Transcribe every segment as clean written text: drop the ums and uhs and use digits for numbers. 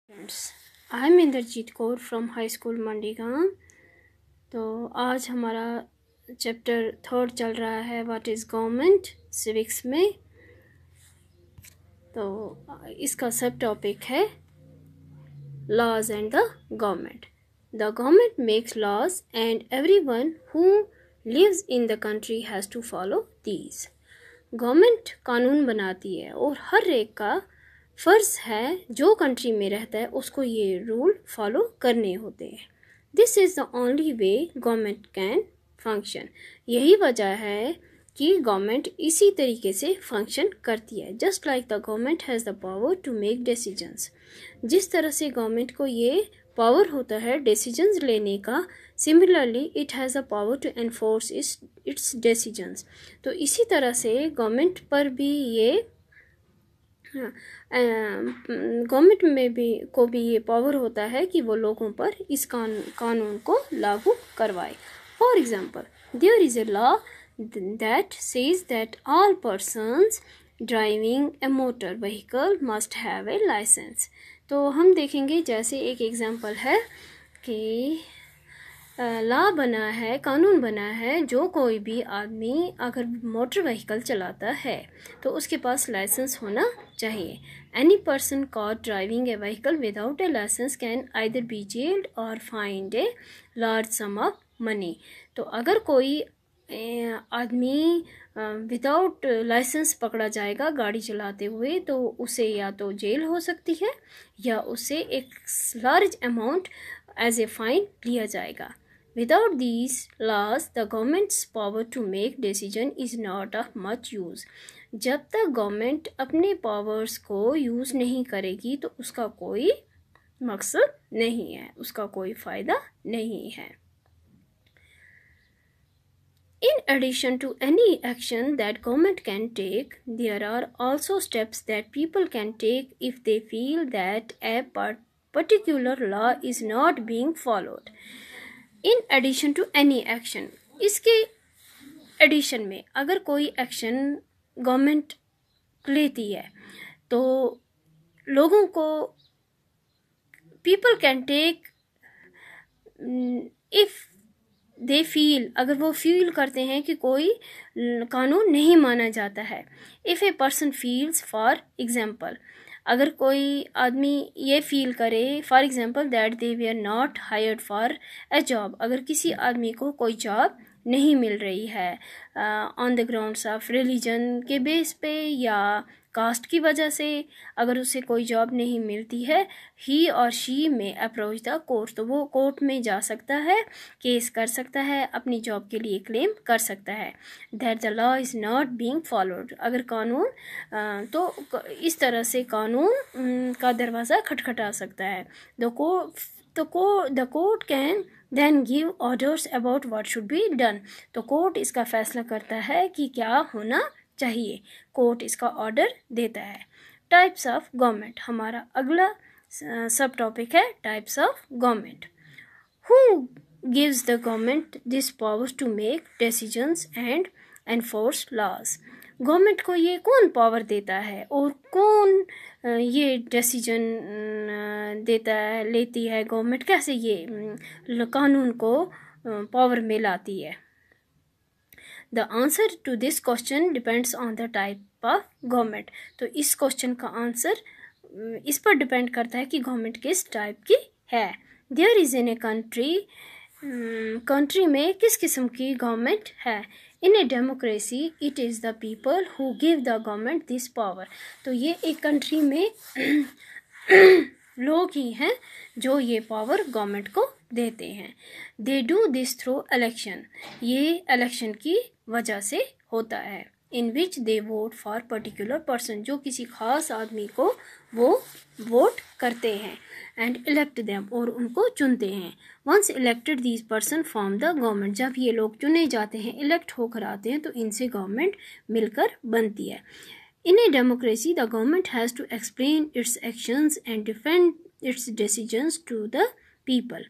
Friends, I am Inderjeet Kaur from high school Mandigaon. तो आज हमारा चैप्टर 3 चल रहा है व्हाट इज़ गवर्नमेंट सिविक्स में। तो इसका सब टॉपिक है laws and the government. The government makes laws and everyone who lives in the country has to follow these. Government कानून बनाती है और हर एक का फ़र्ज़ है जो कंट्री में रहता है उसको ये रूल फॉलो करने होते हैं। This is the only way government can function. यही वजह है कि गवर्नमेंट इसी तरीके से फंक्शन करती है। Just like the government has the power to make decisions. जिस तरह से गवर्नमेंट को ये पावर होता है डिसीजंस लेने का, similarly it has the power to enforce its decisions. तो इसी तरह से गवर्नमेंट पर भी ये गवर्नमेंट में भी ये पावर होता है कि वो लोगों पर इस कानून को लागू करवाए। For example, there is a law that says that all persons driving a motor vehicle must have a licence. तो हम देखेंगे, जैसे एक एग्जाम्पल है कि लॉ बना है, कानून बना है, जो कोई भी आदमी अगर मोटर व्हीकल चलाता है तो उसके पास लाइसेंस होना चाहिए। Any person caught driving a vehicle without a license can either be jailed और fined a large sum of money. तो अगर कोई आदमी विदाउट लाइसेंस पकड़ा जाएगा गाड़ी चलाते हुए तो उसे या तो जेल हो सकती है या उसे एक large amount as a fine लिया जाएगा। Without these laws, the government's power to make decision is not of much use. जब तक गवर्नमेंट अपने पावर्स को यूज़ नहीं करेगी तो उसका कोई मकसद नहीं है, उसका कोई फ़ायदा नहीं है। In addition to any action that government can take, there are also steps that people can take if they feel that a particular law is not being followed. In addition to any action, इसके addition में अगर कोई action government लेती है तो लोगों को people can take if they feel, अगर वो फील करते हैं कि कोई कानून नहीं माना जाता है। If a person feels, for example, अगर कोई आदमी ये फील करे for example that they we are not hired for a job, अगर किसी आदमी को कोई जॉब नहीं मिल रही है on the grounds of religion के बेस पे या कास्ट की वजह से, अगर उसे कोई जॉब नहीं मिलती है, ही और शी में अप्रोच द कोर्ट, तो वो कोर्ट में जा सकता है, केस कर सकता है, अपनी जॉब के लिए क्लेम कर सकता है that the law is not being followed. अगर कानून तो इस तरह से कानून का दरवाज़ा खटखटा सकता है। The court can then give orders about what should be done. तो कोर्ट इसका फैसला करता है कि क्या होना चाहिए, कोर्ट इसका ऑर्डर देता है। टाइप्स ऑफ गवर्नमेंट, हमारा अगला सब टॉपिक है types of government. Who gives the government this powers to make decisions and enforce laws. Government को ये कौन पावर देता है और कौन ये डिसीजन देता है, लेती है गवर्नमेंट, कैसे ये कानून को पावर में लाती है। The answer to this question depends on the type of government. तो इस क्वेश्चन का आंसर इस पर डिपेंड करता है कि गवर्नमेंट किस टाइप की है। There is in a country में किस किस्म की गवर्नमेंट है। In a democracy, it is the people who give the government this power. तो ये एक कंट्री में लोग ही हैं जो ये पावर गवर्नमेंट को देते हैं। They do this through election, ये इलेक्शन की वजह से होता है। इन विच दे वोट फॉर पर्टिकुलर पर्सन, जो किसी खास आदमी को वो वोट करते हैं, एंड इलेक्ट देम, और उनको चुनते हैं। Once elected these person form the government, जब ये लोग चुने जाते हैं, इलेक्ट होकर आते हैं, तो इनसे गवर्नमेंट मिलकर बनती है। In a democracy, the government has to explain its actions and defend its decisions to the people.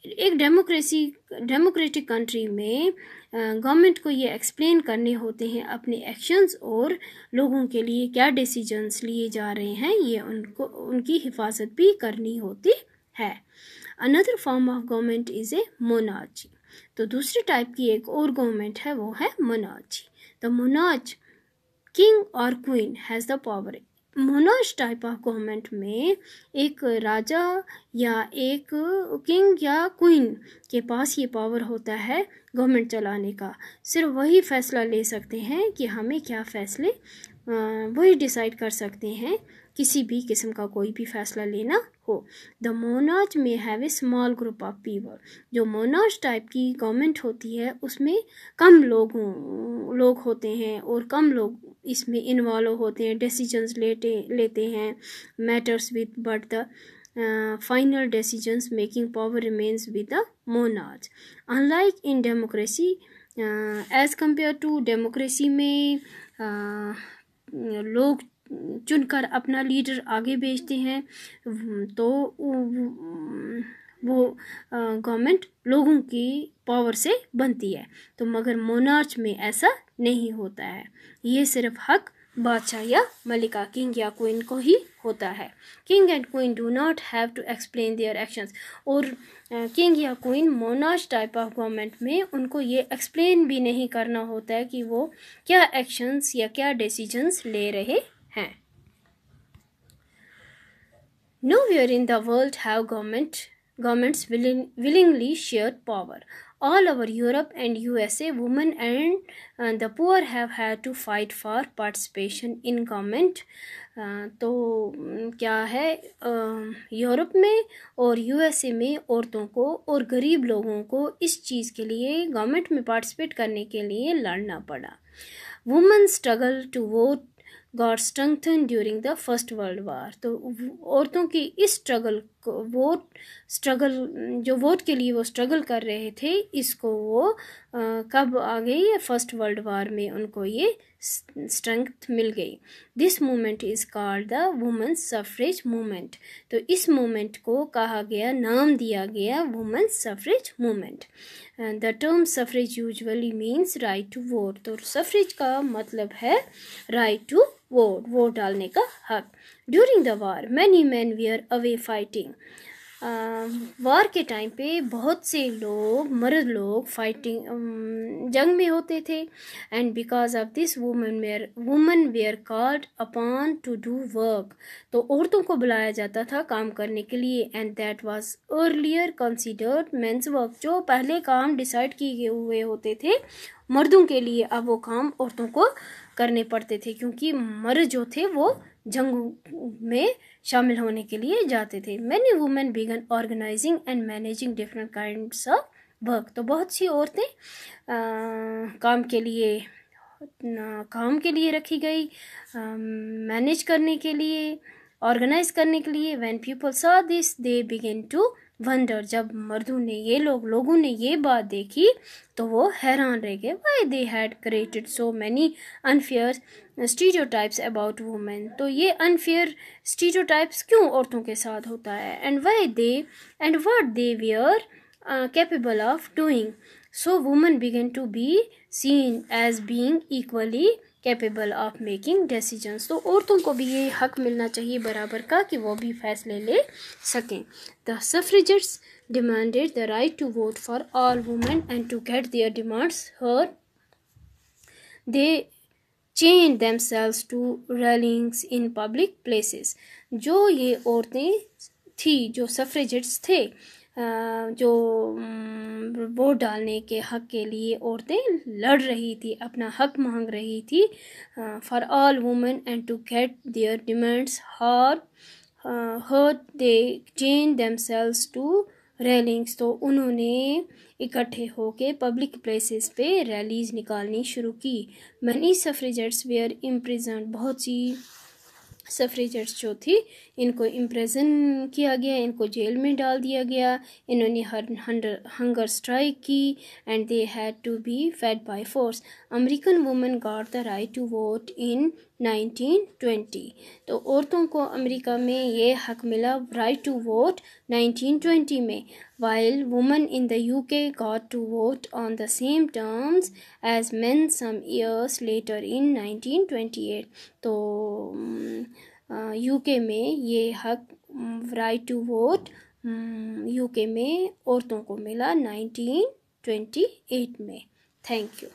एक डेमोक्रेटिक कंट्री में गवर्नमेंट को ये एक्सप्लेन करने होते हैं अपने एक्शंस और लोगों के लिए क्या डिसीजंस लिए जा रहे हैं, ये उनकी हिफाजत भी करनी होती है। Another form of government is a monarchy. तो दूसरी टाइप की एक और गवर्नमेंट है, वो है मोनार्ची। द मोनार्च किंग और queen has the power. Monarch type of government में एक राजा या एक किंग या क्वीन के पास ये पावर होता है गवर्नमेंट चलाने का। सिर्फ वही फैसला ले सकते हैं कि हमें क्या फैसले, वही डिसाइड कर सकते हैं किसी भी किस्म का कोई भी फैसला लेना हो। द मोनार्च में have a small group of people. जो मोनार्च टाइप की गवर्नमेंट होती है उसमें कम लोग होते हैं और कम लोग इसमें इन्वॉल्व होते हैं, डिसीजंस लेते हैं matters with, but the final decisions making power remains with the monarch. Unlike in democracy, as compare to democracy में लोग चुनकर अपना लीडर आगे भेजते हैं, तो वो गवर्नमेंट लोगों की पावर से बनती है। तो मगर मोनार्च में ऐसा नहीं होता है, ये सिर्फ हक बादशाह या मलिका, किंग या क्वीन को ही होता है। King and queen do not have to explain their actions. और किंग या queen monarch type of government में उनको ये एक्सप्लेन भी नहीं करना होता है कि वो क्या एक्शंस या क्या डिसीजंस ले रहे हैं। Nowhere in the world have governments willingly shared power. All over Europe and USA, women and the poor have had to fight for participation in government. तो क्या है, यूरोप में और यूएसए में औरतों को और गरीब लोगों को इस चीज़ के लिए, गवर्नमेंट में पार्टिसिपेट करने के लिए लड़ना पड़ा। Women struggle to vote got strengthen during the first world war. तो औरतों की इस स्ट्रगल को, जो वोट के लिए वो स्ट्रगल कर रहे थे, इसको वो कब आ गई, फर्स्ट वर्ल्ड वार में उनको ये स्ट्रेंथ मिल गई। This movement is called the women's suffrage movement. तो इस मूवमेंट को कहा गया, नाम दिया गया women's suffrage movement. The term suffrage usually means right to vote. तो सफरेज का मतलब है राइट टू वोट डालने का हक। During the war many men were away fighting. War के टाइम पे बहुत से लोग, मर्द लोग जंग में होते थे। And because of this women where called upon two do work. तो औरतों को बुलाया जाता था काम करने के लिए। And that was earlier considered men's work. जो पहले काम डिसाइड किए हुए होते थे मर्दों के लिए, अब वो काम औरतों को करने पड़ते थे, क्योंकि मर्द जो थे वो जंग में शामिल होने के लिए जाते थे। Many women began organising and managing different kinds of work. तो बहुत सी औरतें काम के लिए रखी गई, मैनेज करने के लिए, ऑर्गेनाइज करने के लिए। When people saw this they began to wonder. जब लोगों ने ये बात देखी तो वो हैरान रह गए। Why they had created so many unfair stereotypes about women. तो ये अनफेयर स्टीरियोटाइप्स क्यों औरतों के साथ होता है। And what they were capable of doing. So women began to be seen as being equally capable of making decisions. तो औरतों को भी ये हक मिलना चाहिए बराबर का कि वो भी फैसले ले सकें। The suffragettes demanded the right to vote for all women and to get their demands heard. They chained themselves to railings in public places. जो ये औरतें थी, जो सफ्रेजेट्स थे, जो वोट डालने के हक के लिए औरतें लड़ रही थी, अपना हक मांग रही थी, for all women and to get their demands heard, they chained themselves to railings. तो उन्होंने इकट्ठे होके पब्लिक प्लेसेस पे रैलीज निकालनी शुरू की। Many suffragettes were imprison. बहुत सी सफ्रेजेट्स जो थी इनको इम्प्रिजन किया गया, इनको जेल में डाल दिया गया। इन्होंने हंगर स्ट्राइक की and they had to be fed by force. American women got the right to vote in 1920। तो औरतों को अमेरिका में ये हक मिला राइट टू वोट 1920 में, while women in the UK got to vote on the same terms as men some years later in 1928। तो UK में ये हक राइट टू वोट यूके में औरतों को मिला 1928 में। Thank you.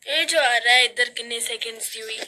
ये जो आ रहा है इधर कितने सेकंड्स दी हुई।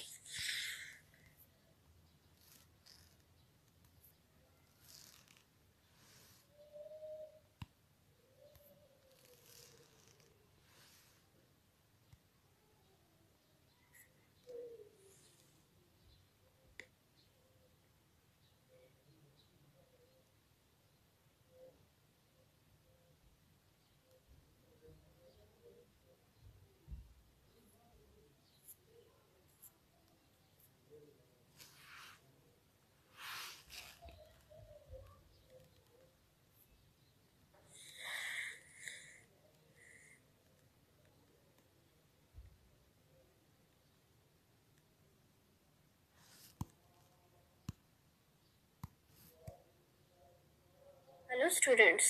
हेलो स्टूडेंट्स,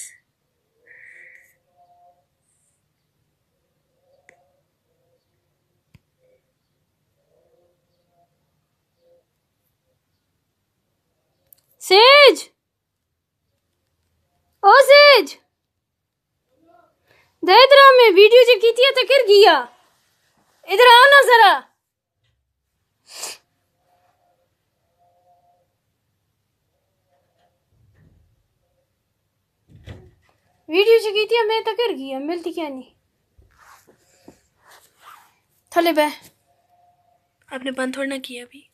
सेज ओ सेज इधर आ, मैं वीडियो जो की थी तो कर गया, इधर आना जरा। वीडियो जो की थी मैं तो कर गया, मिलती क्या नहीं थले बे। आपने बंद थोड़ा ना किया अभी।